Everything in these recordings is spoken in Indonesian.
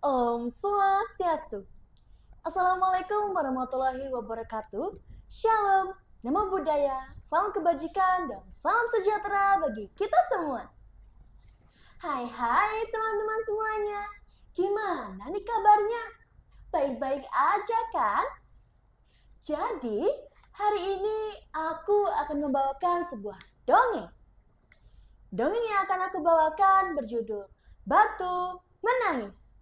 Om Swastiastu. Assalamualaikum warahmatullahi wabarakatuh. Shalom, namo buddhaya, salam kebajikan, dan salam sejahtera bagi kita semua. Hai teman-teman semuanya. Gimana nih kabarnya? Baik-baik aja kan? Jadi, hari ini aku akan membawakan sebuah dongeng. Dongeng yang akan aku bawakan berjudul Batu Menangis.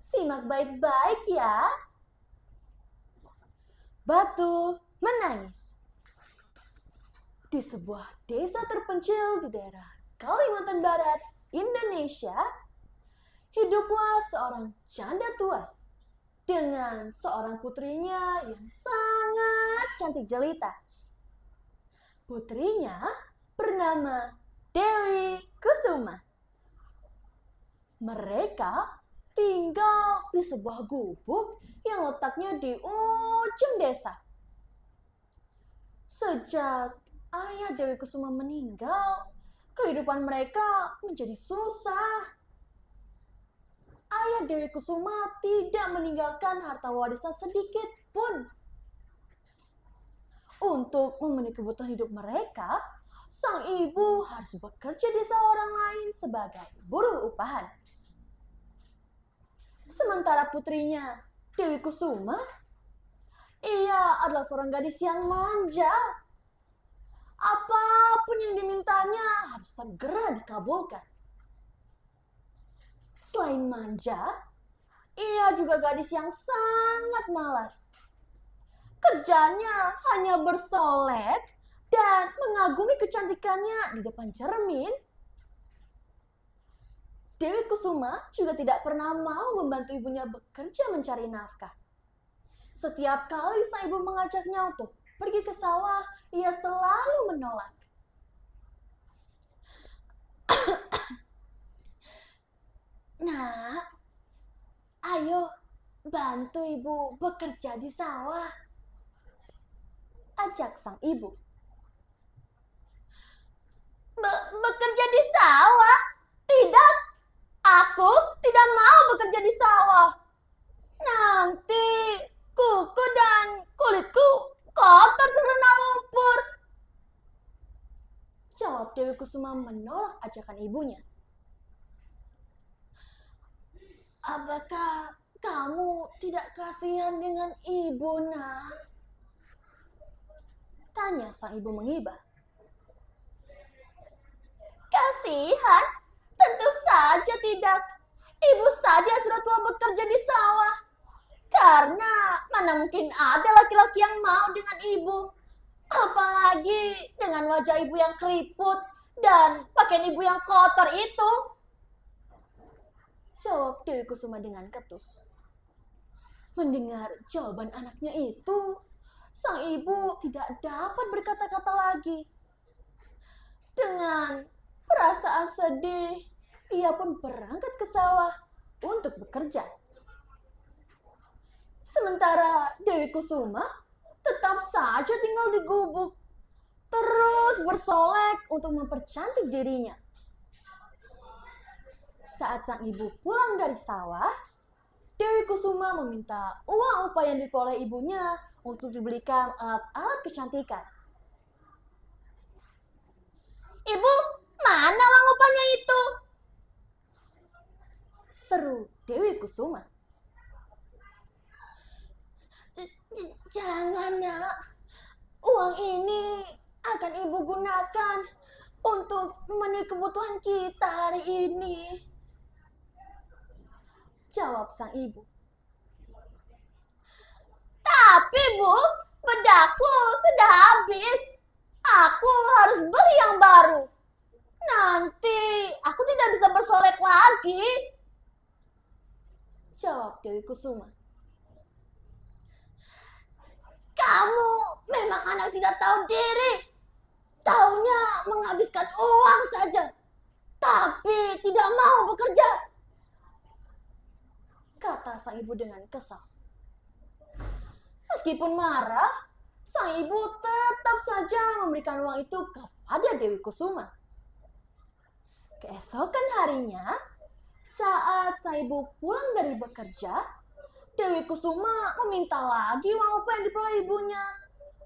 Simak baik-baik ya. Batu menangis. Di sebuah desa terpencil di daerah Kalimantan Barat, Indonesia, hiduplah seorang janda tua dengan seorang putrinya yang sangat cantik jelita. Putrinya bernama Dewi Kusuma. Mereka tinggal di sebuah gubuk yang letaknya di ujung desa. Sejak ayah Dewi Kusuma meninggal, kehidupan mereka menjadi susah. Ayah Dewi Kusuma tidak meninggalkan harta warisan sedikit pun. Untuk memenuhi kebutuhan hidup mereka, sang ibu harus bekerja di desa orang lain sebagai buruh upahan. Sementara putrinya, Dewi Kusuma, ia adalah seorang gadis yang manja. Apapun yang dimintanya harus segera dikabulkan. Selain manja, ia juga gadis yang sangat malas. Kerjanya hanya bersolek dan mengagumi kecantikannya di depan cermin. Dewi Kusuma juga tidak pernah mau membantu ibunya bekerja mencari nafkah. Setiap kali sang ibu mengajaknya untuk pergi ke sawah, ia selalu menolak. Nak, ayo bantu ibu bekerja di sawah, ajak sang ibu. Bekerja di sawah? Tidak, aku tidak mau bekerja di sawah. Nanti kuku dan kulitku kotor terkena lumpur. Jawab Dewi Kusuma menolak ajakan ibunya. Apakah kamu tidak kasihan dengan ibu, nak? Tanya sang ibu mengibah. Kasihan? Tentu saja tidak. Ibu saja sudah tua bekerja di sawah. Karena mana mungkin ada laki-laki yang mau dengan ibu. Apalagi dengan wajah ibu yang keriput dan pakaian ibu yang kotor itu. Jawab Dewi Kusuma dengan ketus. Mendengar jawaban anaknya itu, sang ibu tidak dapat berkata-kata lagi. Dengan perasaan sedih, ia pun berangkat ke sawah untuk bekerja. Sementara Dewi Kusuma tetap saja tinggal di gubuk, terus bersolek untuk mempercantik dirinya. Saat sang ibu pulang dari sawah, Dewi Kusuma meminta uang upah yang diperoleh ibunya untuk dibelikan alat-alat kecantikan. Ibu, mana uang upahnya itu? Seru Dewi Kusuma. Jangan, nak. Uang ini akan ibu gunakan untuk memenuhi kebutuhan kita hari ini. Jawab sang ibu. Tapi bu, bedakku sudah habis. Aku harus beli yang baru. Nanti aku tidak bisa bersolek lagi. Jawab Dewi Kusuma. Kamu memang anak tidak tahu diri. Taunya menghabiskan uang saja. Tapi tidak mau bekerja. Kata sang ibu dengan kesal. Meskipun marah, sang ibu tetap saja memberikan uang itu kepada Dewi Kusuma. Keesokan harinya, Saat sang ibu pulang dari bekerja, Dewi Kusuma meminta lagi uang upah yang diperoleh ibunya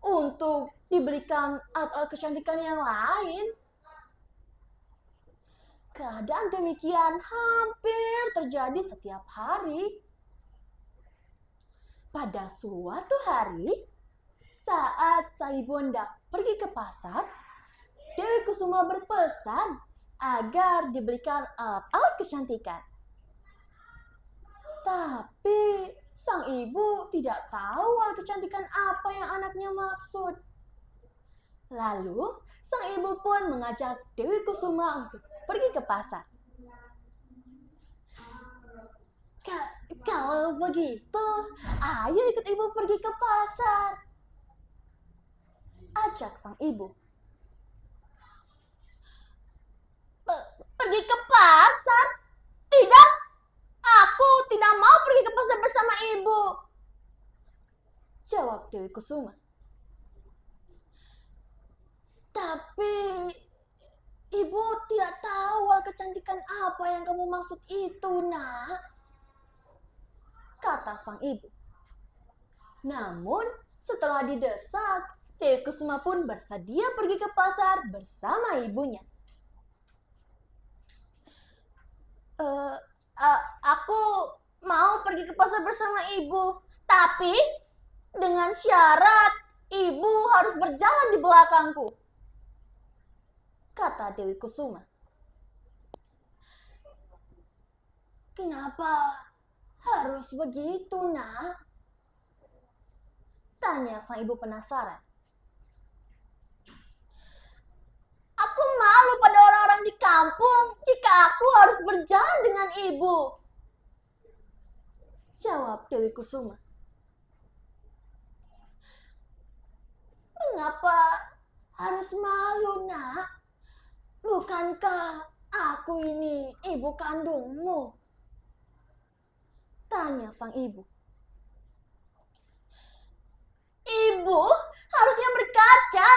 untuk dibelikan alat-alat kecantikan yang lain. Keadaan demikian hampir terjadi setiap hari. Pada suatu hari, saat sang ibu hendak pergi ke pasar, Dewi Kusuma berpesan agar dibelikan alat-alat kecantikan. Tapi sang ibu tidak tahu alat kecantikan apa yang anaknya maksud. Lalu, sang ibu pun mengajak Dewi Kusuma untuk pergi ke pasar. Kalau begitu, ayo ikut ibu pergi ke pasar, ajak sang ibu. Pergi ke pasar? Tidak, aku tidak mau pergi ke pasar bersama ibu, jawab Dewi Kusuma. Tapi ibu tidak tahu hal kecantikan apa yang kamu maksud itu, nak, kata sang ibu. Namun setelah didesak, Dewi Kusuma pun bersedia pergi ke pasar bersama ibunya. Aku mau pergi ke pasar bersama ibu, tapi dengan syarat ibu harus berjalan di belakangku, kata Dewi Kusuma. Kenapa harus begitu, nak? Tanya sang ibu penasaran. Aku malu pada orang-orang di kampung jika aku harus berjalan dengan ibu, jawab Dewi Kusuma. Mengapa harus malu, nak? Bukankah aku ini ibu kandungmu? Tanya sang ibu. Ibu harusnya berkaca.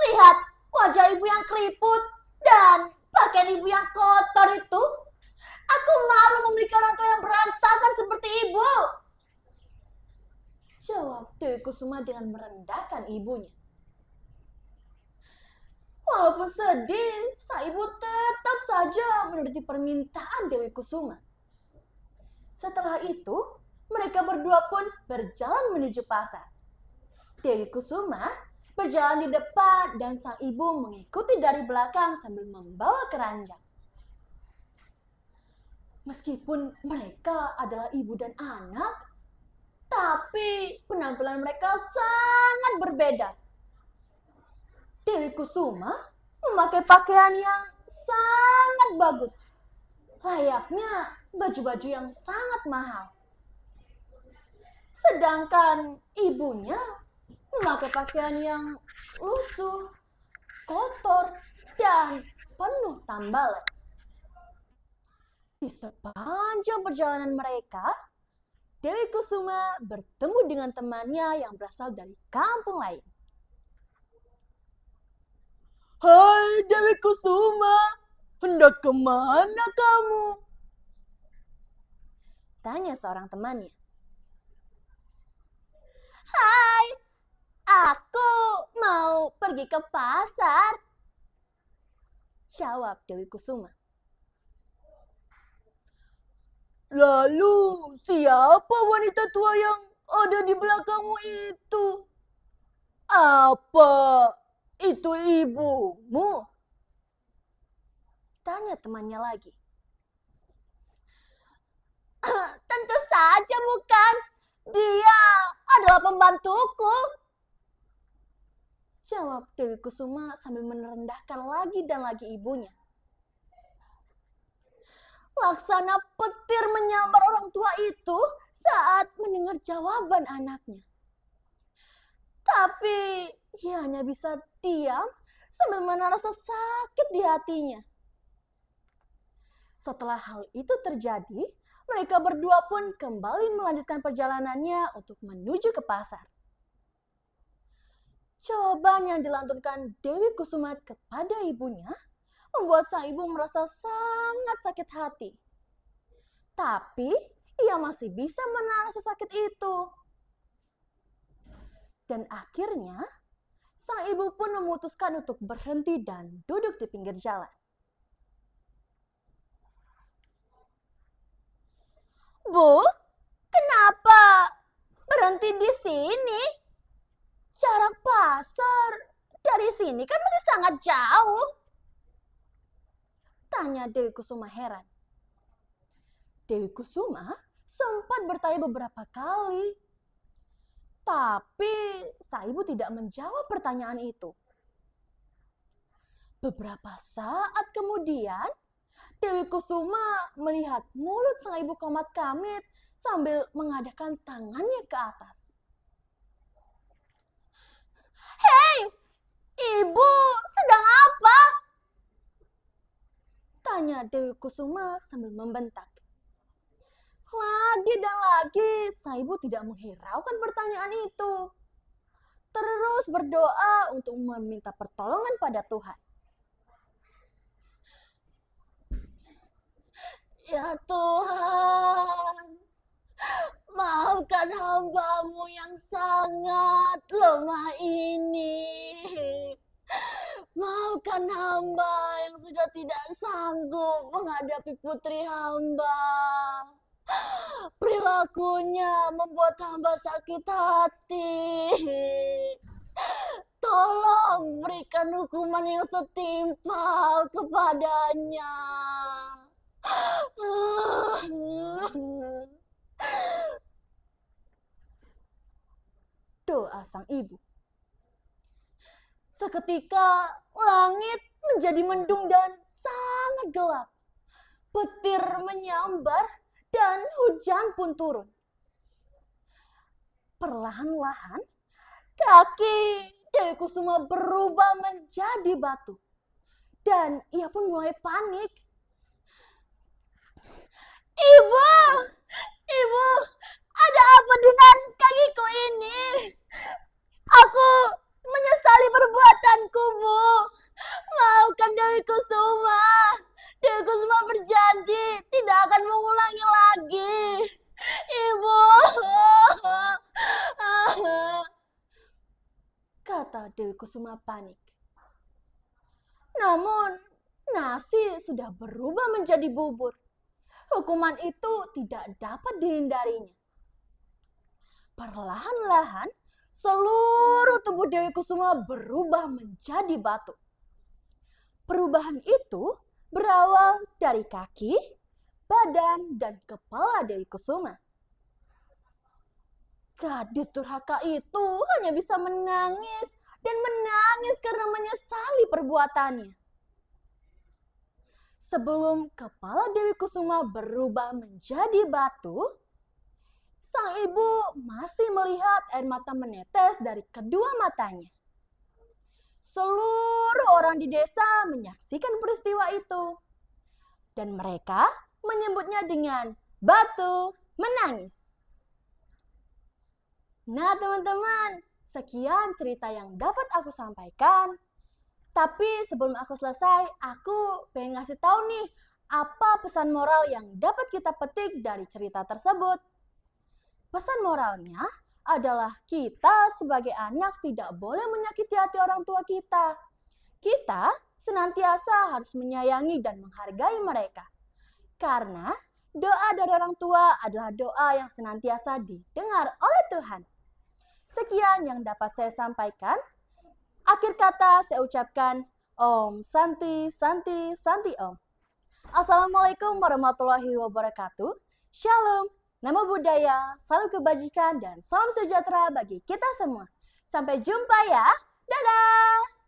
Lihat wajah ibu yang keriput dan pakaian ibu yang kotor itu. Aku malu memiliki orang tua yang berantakan seperti ibu, jawab Dewi Kusuma dengan merendahkan ibunya. Walaupun sedih, sang ibu tetap saja menuruti permintaan Dewi Kusuma. Setelah itu, mereka berdua pun berjalan menuju pasar. Dewi Kusuma berjalan di depan dan sang ibu mengikuti dari belakang sambil membawa keranjang. Meskipun mereka adalah ibu dan anak, tapi penampilan mereka sangat berbeda. Dewi Kusuma memakai pakaian yang sangat bagus, layaknya baju-baju yang sangat mahal. Sedangkan ibunya memakai pakaian yang lusuh, kotor, dan penuh tambalan. Di sepanjang perjalanan mereka, Dewi Kusuma bertemu dengan temannya yang berasal dari kampung lain. Hai Dewi Kusuma, hendak kemana kamu? Tanya seorang temannya. Hai, aku mau pergi ke pasar, jawab Dewi Kusuma. Lalu siapa wanita tua yang ada di belakangmu itu? Apa itu ibumu? Tanya temannya lagi. Tentu saja bukan. Dia adalah pembantuku, jawab Dewi Kusuma sambil merendahkan lagi dan lagi ibunya. Laksana petir menyambar orang tua itu saat mendengar jawaban anaknya. Tapi ia hanya bisa diam sambil menahan rasa sakit di hatinya. Setelah hal itu terjadi, mereka berdua pun kembali melanjutkan perjalanannya untuk menuju ke pasar. Jawaban yang dilantunkan Dewi Kusuma kepada ibunya membuat sang ibu merasa sangat sakit hati. Tapi ia masih bisa menahan rasa sakit itu. Dan akhirnya, sang ibu pun memutuskan untuk berhenti dan duduk di pinggir jalan. Bu, kenapa berhenti di sini? Jarak pasar dari sini kan masih sangat jauh. Tanya Dewi Kusuma heran. Dewi Kusuma sempat bertanya beberapa kali. Tapi sang ibu tidak menjawab pertanyaan itu. Beberapa saat kemudian, Dewi Kusuma melihat mulut sang ibu komat kamit sambil mengadakan tangannya ke atas. Hei, ibu sedang apa? Tanya Dewi Kusuma sambil membentak. Lagi dan lagi, sang ibu tidak menghiraukan pertanyaan itu. Terus berdoa untuk meminta pertolongan pada Tuhan. Ya Tuhan, maafkan hamba-Mu yang sangat lemah ini. Maafkan hamba yang sudah tidak sanggup menghadapi putri hamba. Perilakunya membuat hamba sakit hati. Tolong berikan hukuman yang setimpal kepadanya. Doa sang ibu. Seketika langit menjadi mendung dan sangat gelap. Petir menyambar dan hujan pun turun. Perlahan-lahan, kaki Dewi Kusuma berubah menjadi batu. Dan ia pun mulai panik. Ibu, ada apa dengan kakiku ini? Aku menyesali perbuatanku, Bu. Maafkan Dewi Kusuma. Dewi Kusuma berjanji tidak akan mengulangi lagi. Ibu. Kata Dewi Kusuma panik. Namun, nasi sudah berubah menjadi bubur. Hukuman itu tidak dapat dihindarinya. Perlahan-lahan, seluruh tubuh Dewi Kusuma berubah menjadi batu. Perubahan itu berawal dari kaki, badan, dan kepala Dewi Kusuma. Gadis durhaka itu hanya bisa menangis dan menangis karena menyesali perbuatannya. Sebelum kepala Dewi Kusuma berubah menjadi batu, sang ibu masih melihat air mata menetes dari kedua matanya. Seluruh orang di desa menyaksikan peristiwa itu. Dan mereka menyebutnya dengan batu menangis. Nah teman-teman, sekian cerita yang dapat aku sampaikan. Tapi sebelum aku selesai, aku pengen ngasih tahu nih, apa pesan moral yang dapat kita petik dari cerita tersebut. Pesan moralnya adalah kita sebagai anak tidak boleh menyakiti hati orang tua kita. Kita senantiasa harus menyayangi dan menghargai mereka. Karena doa dari orang tua adalah doa yang senantiasa didengar oleh Tuhan. Sekian yang dapat saya sampaikan. Akhir kata saya ucapkan Om Santi Santi Santi Om. Assalamualaikum warahmatullahi wabarakatuh. Shalom, namo buddhaya, salam kebajikan dan salam sejahtera bagi kita semua. Sampai jumpa ya. Dadah.